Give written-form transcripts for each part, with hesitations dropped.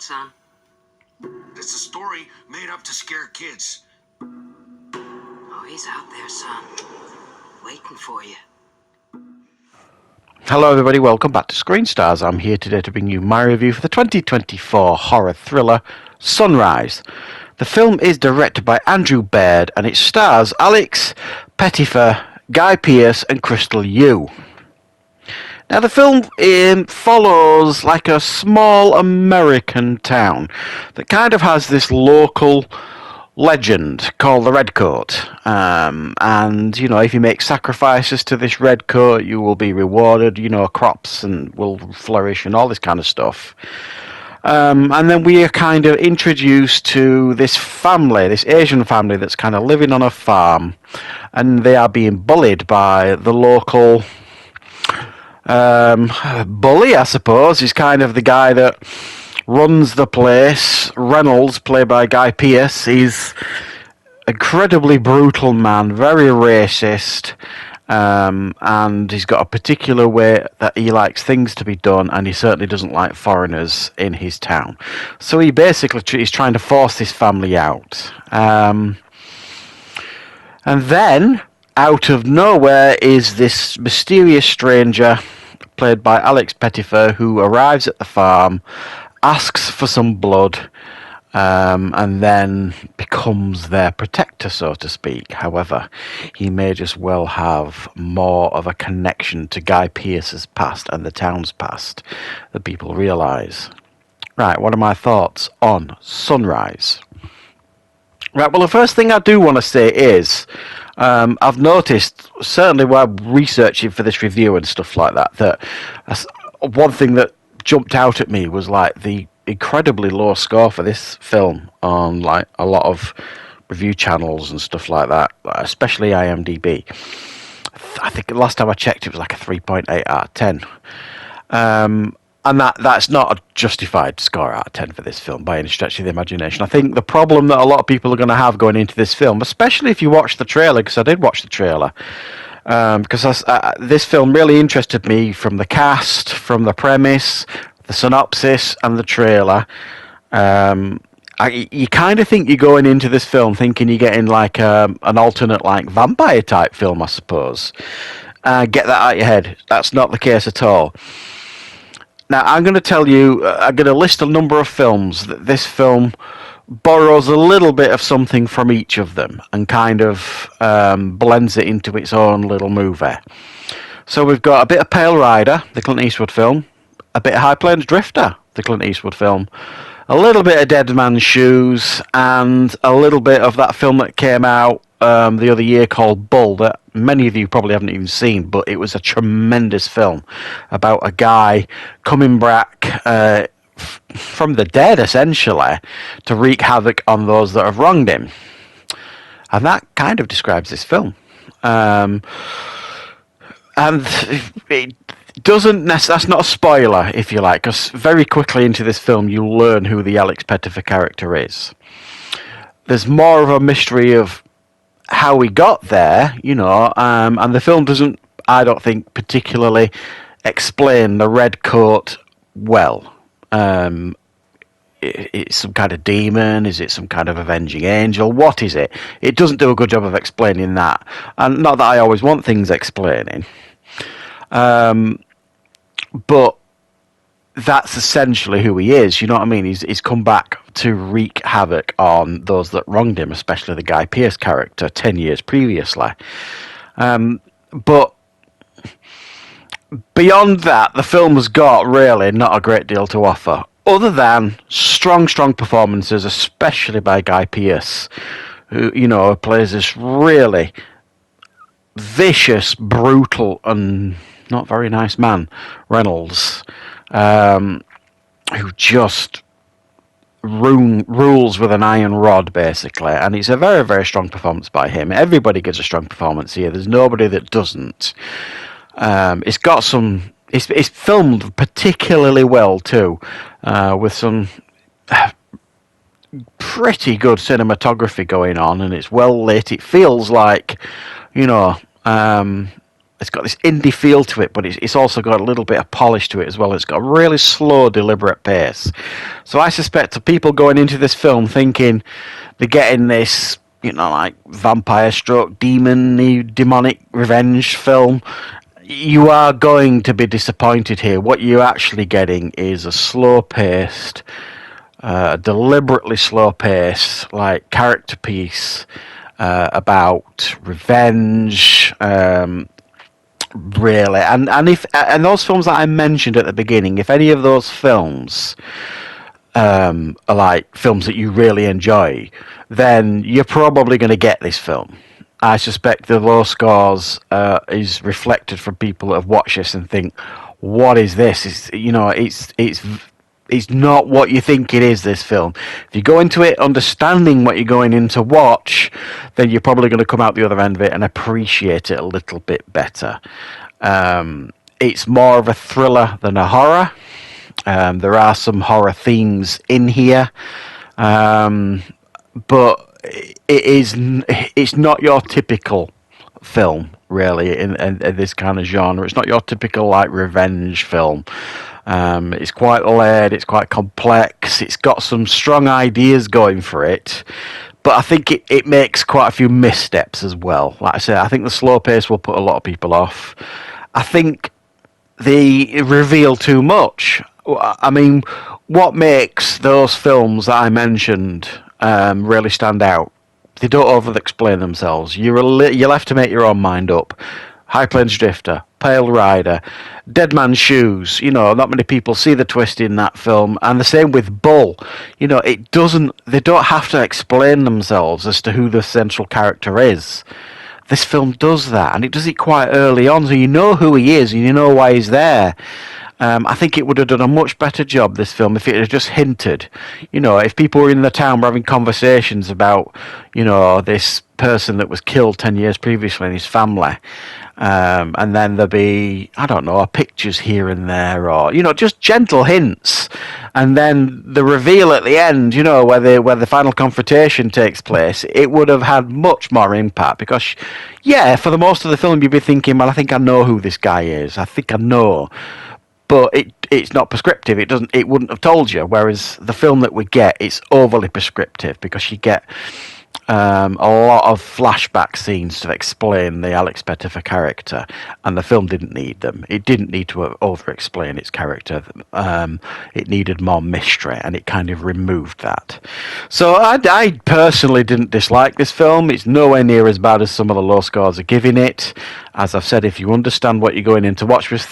son? It's a story made up to scare kids. Oh, he's out there, son. Waiting for you. Hello everybody, welcome back to Screenstars. I'm here today to bring you my review for the 2024 horror thriller Sunrise. The film is directed by Andrew Baird and it stars Alex Pettyfer, Guy Pearce and Crystal Yu. Now the film follows like a small American town that kind of has this local legend called the Red Coat, and you know, if you make sacrifices to this Red Coat you will be rewarded, you know, crops and will flourish and all this kind of stuff. And then we are kind of introduced to this family, this Asian family that's kind of living on a farm, and they are being bullied by the local bully, I suppose. He's kind of the guy that runs the place. Reynolds, played by Guy Pearce, he's incredibly brutal man, very racist, and he's got a particular way that he likes things to be done, and he certainly doesn't like foreigners in his town. So he basically is trying to force this family out. And then, out of nowhere, is this mysterious stranger, played by Alex Pettyfer, who arrives at the farm, asks for some blood, and then becomes their protector, so to speak. However, he may just well have more of a connection to Guy Pearce's past and the town's past than people realise. Right, what are my thoughts on Sunrise? Right, well, the first thing I do want to say is, I've noticed, certainly while researching for this review and stuff like that, that one thing that jumped out at me was like the incredibly low score for this film on like a lot of review channels and stuff like that, especially IMDb. I think the last time I checked it was like a 3.8 out of 10. And that's not a justified score out of 10 for this film by any stretch of the imagination. I think the problem that a lot of people are going to have going into this film, especially if you watch the trailer, because I did watch the trailer, because this film really interested me from the cast, from the premise, the synopsis, and the trailer. You kind of think you're going into this film thinking you're getting like an alternate like vampire type film, I suppose. Get that out of your head. That's not the case at all. Now, I'm going to tell you, I'm going to list a number of films that this film borrows a little bit of something from each of them and kind of blends it into its own little movie. So we've got a bit of Pale Rider, the Clint Eastwood film, a bit of High Plains Drifter, the Clint Eastwood film, a little bit of Dead Man's Shoes, and a little bit of that film that came out the other year called Bull, that many of you probably haven't even seen, but it was a tremendous film about a guy coming back from the dead, essentially, to wreak havoc on those that have wronged him. And that kind of describes this film. And it doesn't that's not a spoiler, if you like, because very quickly into this film you'll learn who the Alex Pettyfer character is. There's more of a mystery of how he got there, you know, and the film doesn't, I don't think, particularly explain the Red Coat well. It's some kind of demon? Is it some kind of avenging angel? What is it? It doesn't do a good job of explaining that. And not that I always want things explaining. But that's essentially who he is, you know what I mean? He's come back to wreak havoc on those that wronged him, especially the Guy Pearce character 10 years previously. But beyond that, the film has got really not a great deal to offer, other than strong performances, especially by Guy Pearce, who, you know, plays this really vicious, brutal, and not very nice man, Reynolds, who just rules with an iron rod, basically. And it's a very, very strong performance by him. Everybody gives a strong performance here. There's nobody that doesn't. It's got some... It's filmed particularly well, too, with some pretty good cinematography going on, and it's well lit. It feels like, you know... It's got this indie feel to it, but it's also got a little bit of polish to it as well. It's got a really slow, deliberate pace. So I suspect of people going into this film thinking they're getting this, like vampire stroke, demonic revenge film, you are going to be disappointed here. What you're actually getting is a slow-paced, deliberately slow-paced, like character piece about revenge. Really, and those films that I mentioned at the beginning, if any of those films are like films that you really enjoy, then you're probably going to get this film. I suspect the low scores is reflected from people that have watched this and think, "What is this?" It's not what you think it is, this film. If you go into it understanding what you're going in to watch, then you're probably going to come out the other end of it and appreciate it a little bit better. It's more of a thriller than a horror. There are some horror themes in here, but it's not your typical film, really, in this kind of genre. It's not your typical, like, revenge film. It's quite layered, it's quite complex, it's got some strong ideas going for it, but I think it makes quite a few missteps as well. Like I said, I think the slow pace will put a lot of people off. I think they reveal too much. I mean, what makes those films that I mentioned really stand out? They don't over-explain themselves. You're left to make your own mind up. High Plains Drifter, Pale Rider, Dead Man's Shoes. Not many people see the twist in that film, and the same with Bull. They don't have to explain themselves as to who the central character is. This film does that, and it does it quite early on, so you know who he is and you know why he's there. I think it would have done a much better job, this film, if it had just hinted. If people were in the town were having conversations about, this person that was killed 10 years previously and his family. And then there'll be, I don't know, pictures here and there, or, just gentle hints. And then the reveal at the end, where the final confrontation takes place, it would have had much more impact. Because, for the most of the film, you'd be thinking, well, I think I know who this guy is. I think I know. But it's not prescriptive. It wouldn't have told you. Whereas the film that we get, it's overly prescriptive, because you get a lot of flashback scenes to explain the Alex Pettyfer character, and the film didn't need them. It didn't need to over-explain its character. It needed more mystery, and it kind of removed that. So I personally didn't dislike this film. It's nowhere near as bad as some of the low scores are giving it. As I've said, if you understand what you're going in to watch with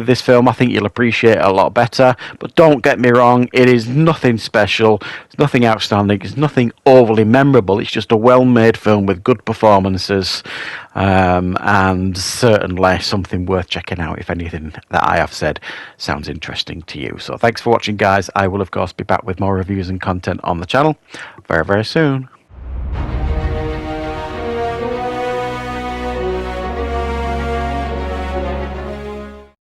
this film, I think you'll appreciate it a lot better. But don't get me wrong, it is nothing special. It's nothing outstanding. It's nothing overly memorable. It's just a well-made film with good performances, and certainly something worth checking out if anything that I have said sounds interesting to you. So thanks for watching, guys. I will, of course, be back with more reviews and content on the channel very, very soon.